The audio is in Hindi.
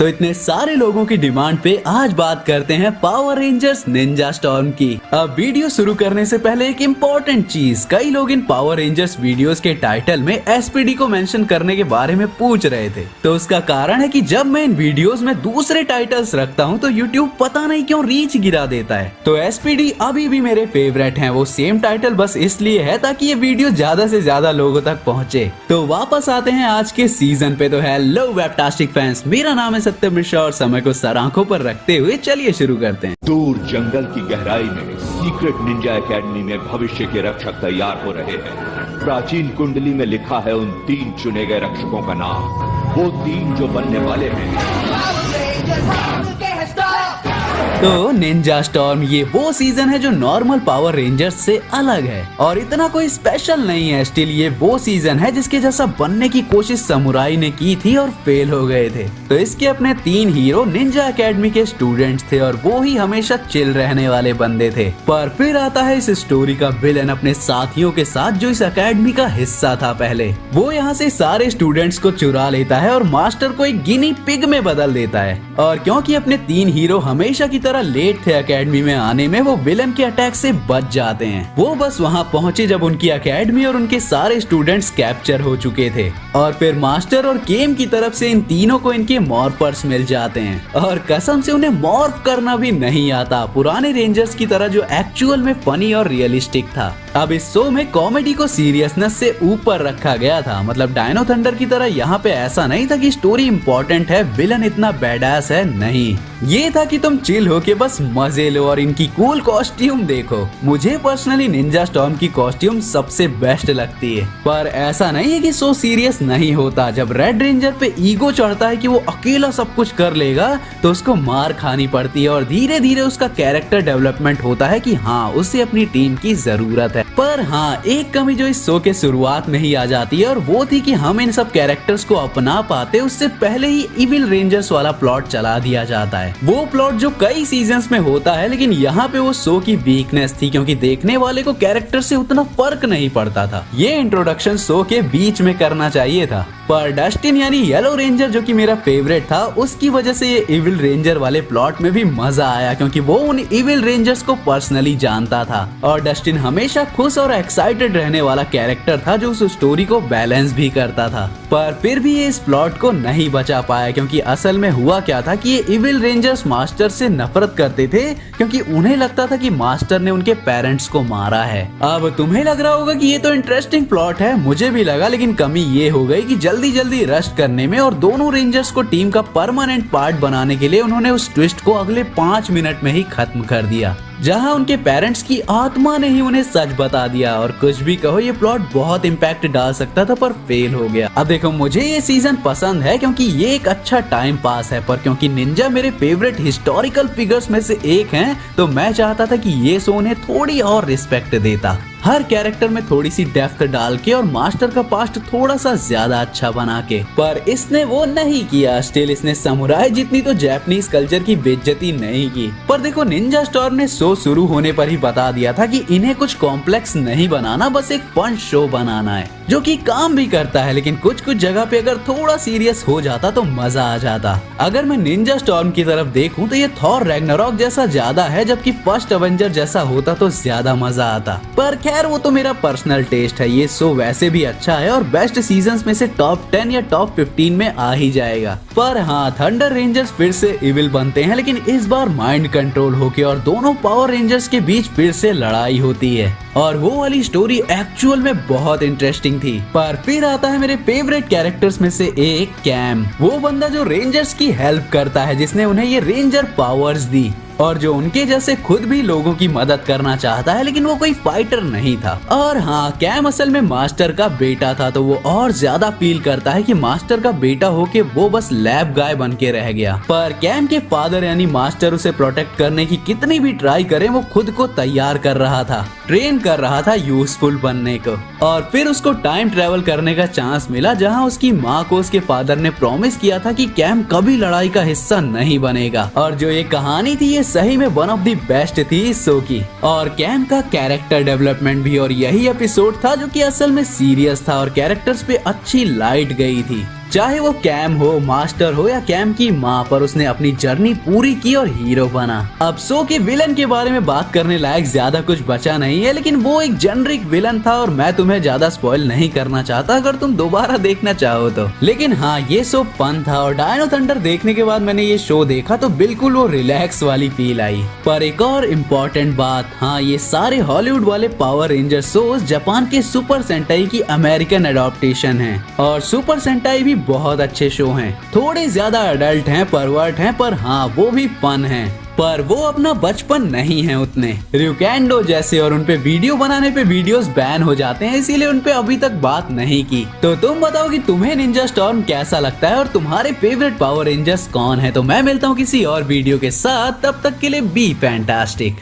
तो इतने सारे लोगों की डिमांड पे आज बात करते हैं पावर रेंजर्स निंजा स्टॉर्म की। अब वीडियो शुरू करने से पहले एक इम्पोर्टेंट चीज, कई लोग इन पावर रेंजर्स वीडियोस के टाइटल में एसपीडी को मेंशन करने के बारे में पूछ रहे थे। तो उसका कारण है कि जब मैं इन वीडियोस में दूसरे टाइटल्स रखता हूँ तो यूट्यूब पता नहीं क्यों रीच गिरा देता है। तो एसपीडी अभी भी मेरे फेवरेट हैं, वो सेम टाइटल बस इसलिए है ताकि ये वीडियो ज्यादा से ज्यादा लोगों तक पहुँचे। तो वापस आते हैं आज के सीजन पे। तो हेलो वेबटास्टिक फैंस, मेरा नाम है सत्यम मिश्रा और समय को सर आंखों पर रखते हुए चलिए शुरू करते हैं। दूर जंगल की गहराई में सीक्रेट निंजा एकेडमी में भविष्य के रक्षक तैयार हो रहे हैं। प्राचीन कुंडली में लिखा है उन 3 चुने गए रक्षकों का नाम, वो 3 जो बनने वाले हैं। तो निंजा स्टॉर्म ये वो सीजन है जो नॉर्मल पावर रेंजर्स से अलग है और इतना कोई स्पेशल नहीं है। स्टिल ये वो सीजन है जिसके जैसा बनने की कोशिश समुराई ने की थी और फेल हो गए थे। तो इसके अपने 3 हीरो निंजा एकेडमी के स्टूडेंट्स थे और वो ही हमेशा चिल रहने वाले बंदे थे। पर फिर आता है इस स्टोरी का विलन अपने साथियों के साथ जो इस एकेडमी का हिस्सा था। पहले वो यहाँ से सारे स्टूडेंट्स को चुरा लेता है और मास्टर को एक गिनी पिग में बदल देता है। और क्योंकि अपने 3 हीरो हमेशा की लेट थे एकेडमी में आने में, वो विलन के अटैक से बच जाते हैं। वो बस वहां पहुंचे जब उनकी एकेडमी और उनके सारे स्टूडेंट्स कैप्चर हो चुके थे और फिर मास्टर और केम की तरफ से इन तीनों को इनके मॉर्फर्स मिल जाते हैं और कसम से उन्हें मॉर्फ करना भी नहीं आता, पुराने रेंजर्स की तरह जो एक्चुअल में फनी और रियलिस्टिक था। अब इस शो में कॉमेडी को सीरियसनेस से ऊपर रखा गया था। मतलब डायनो थंडर की तरह यहाँ पे ऐसा नहीं था कि स्टोरी इम्पोर्टेंट है, विलन इतना बैडास है, नहीं। ये था कि तुम चिल होके बस मजे लो और इनकी कूल कॉस्ट्यूम देखो। मुझे पर्सनली निंजा स्टॉर्म की कॉस्ट्यूम सबसे बेस्ट लगती है। पर ऐसा नहीं है कि शो सीरियस नहीं होता। जब रेड रेंजर पे ईगो चढ़ता है कि वो अकेला सब कुछ कर लेगा तो उसको मार खानी पड़ती है और धीरे धीरे उसका कैरेक्टर डेवलपमेंट होता है कि हाँ, उसे अपनी टीम की जरूरत है। पर हाँ, एक कमी जो इस शो के शुरुआत में ही आ जाती है और वो थी कि हम इन सब कैरेक्टर्स को अपना पाते उससे पहले ही इविल रेंजर्स वाला प्लॉट चला दिया जाता है। वो प्लॉट जो कई सीजन्स में होता है, लेकिन यहाँ पे वो शो की वीकनेस थी क्योंकि देखने वाले को कैरेक्टर से उतना फर्क नहीं पड़ता था। ये इंट्रोडक्शन शो के बीच में करना चाहिए था। पर डस्टिन यानी येलो रेंजर जो कि मेरा फेवरेट था, उसकी वजह से ये इविल रेंजर वाले प्लॉट में भी मजा आया क्योंकि वो उन इविल रेंजर्स को पर्सनली जानता था और डस्टिन हमेशा खुश और एक्साइटेड रहने वाला कैरेक्टर था जो उस स्टोरी को बैलेंस भी करता था। पर फिर भी ये इस प्लॉट को नहीं बचा पाया क्योंकि असल में हुआ क्या था कि ये इविल रेंजर्स मास्टर से नफरत करते थे क्योंकि उन्हें लगता था कि मास्टर ने उनके पेरेंट्स को मारा है। अब तुम्हें लग रहा होगा कि ये तो इंटरेस्टिंग प्लॉट है, मुझे भी लगा, लेकिन कमी ये हो गई कि जल्दी जल्दी रश करने में और दोनों रेंजर्स को टीम का परमानेंट पार्ट बनाने के लिए उन्होंने उस ट्विस्ट को अगले 5 मिनट में ही खत्म कर दिया जहां उनके पेरेंट्स की आत्मा ने ही उन्हें सच बता दिया। और कुछ भी कहो, ये प्लॉट बहुत इम्पैक्ट डाल सकता था पर फेल हो गया। अब देखो, मुझे ये सीजन पसंद है क्योंकि ये एक अच्छा टाइम पास है, पर क्योंकि निंजा मेरे फेवरेट हिस्टोरिकल फिगर्स में से एक हैं, तो मैं चाहता था कि ये शो उन्हें थोड़ी और रिस्पेक्ट देता, हर कैरेक्टर में थोड़ी सी डेप्थ डाल के और मास्टर का पास्ट थोड़ा सा ज्यादा अच्छा बना के। पर इसने वो नहीं किया। स्टिल इसने समुराई जितनी तो जापानीज कल्चर की बेइज्जती नहीं की। पर देखो, निंजा स्टॉर्म ने शो शुरू होने पर ही बता दिया था कि इन्हें कुछ कॉम्प्लेक्स नहीं बनाना, बस एक फन शो बनाना है जो कि काम भी करता है। लेकिन कुछ कुछ जगह पे अगर थोड़ा सीरियस हो जाता तो मजा आ जाता। अगर मैं निंजा स्टॉर्म की तरफ देखूं तो ये थॉर रैग्नारॉक जैसा ज्यादा है, जबकि फर्स्ट एवेंजर जैसा होता तो ज्यादा मजा आता। पर खैर, वो तो मेरा पर्सनल टेस्ट है। ये शो वैसे भी अच्छा है और बेस्ट सीजन्स में से टॉप 10 या टॉप 15 में आ ही जाएगा। पर हाँ, थंडर रेंजर्स फिर से इविल बनते हैं, लेकिन इस बार माइंड कंट्रोल होके और दोनों पावर रेंजर्स के बीच फिर से लड़ाई होती है और वो वाली स्टोरी एक्चुअल में बहुत इंटरेस्टिंग थी। पर फिर आता है मेरे फेवरेट कैरेक्टर्स में से एक, कैम, वो बंदा जो रेंजर्स की हेल्प करता है, जिसने उन्हें ये रेंजर पावर्स दी और जो उनके जैसे खुद भी लोगों की मदद करना चाहता है, लेकिन वो कोई फाइटर नहीं था। और हाँ, कैम असल में मास्टर का बेटा था, तो वो और ज्यादा फील करता है कि मास्टर का बेटा होके वो बस लैब गाय बन के रह गया। पर कैम के फादर यानी मास्टर उसे प्रोटेक्ट करने की कितनी भी ट्राई करे, वो खुद को तैयार कर रहा था, ट्रेन कर रहा था यूजफुल बनने को। और फिर उसको टाइम ट्रेवल करने का चांस मिला जहाँ उसकी माँ को उसके फादर ने प्रॉमिस किया था कि कैम कभी लड़ाई का हिस्सा नहीं बनेगा। और जो ये कहानी थी, ये सही में वन ऑफ द बेस्ट थी इस शो की। और कैम का कैरेक्टर डेवलपमेंट भी, और यही एपिसोड था जो कि असल में सीरियस था और कैरेक्टर्स पे अच्छी लाइट गई थी। चाहे वो कैम हो, मास्टर हो या कैम की माँ, पर उसने अपनी जर्नी पूरी की और हीरो बना। अब शो के विलन के बारे में बात करने लायक ज्यादा कुछ बचा नहीं है, लेकिन वो एक जेनरिक विलन था और मैं तुम्हें ज्यादा स्पॉइल नहीं करना चाहता अगर तुम दोबारा देखना चाहो तो। लेकिन हाँ, ये शो फन था और डायनो थंडर देखने के बाद मैंने ये शो देखा तो बिल्कुल वो रिलैक्स वाली फील आई। पर एक और इम्पोर्टेंट बात, हाँ, ये सारे हॉलीवुड वाले पावर रेंजर शोज जापान के सुपर सेंटाई की अमेरिकन एडॉप्टेशन है और सुपर सेंटाई भी बहुत अच्छे शो हैं। थोड़े ज्यादा अडल्ट हैं, परवर्ट हैं, पर हाँ वो भी फन हैं। पर वो अपना बचपन नहीं है उतने रिकेंडो जैसे, और उनपे वीडियो बनाने पे वीडियोस बैन हो जाते हैं, इसीलिए उनपे अभी तक बात नहीं की। तो तुम बताओ कि तुम्हें निंजा स्टॉर्म कैसा लगता है और तुम्हारे फेवरेट पावर रेंजर्स कौन है। तो मैं मिलता हूँ किसी और वीडियो के साथ, तब तक के लिए बी फैंटास्टिक।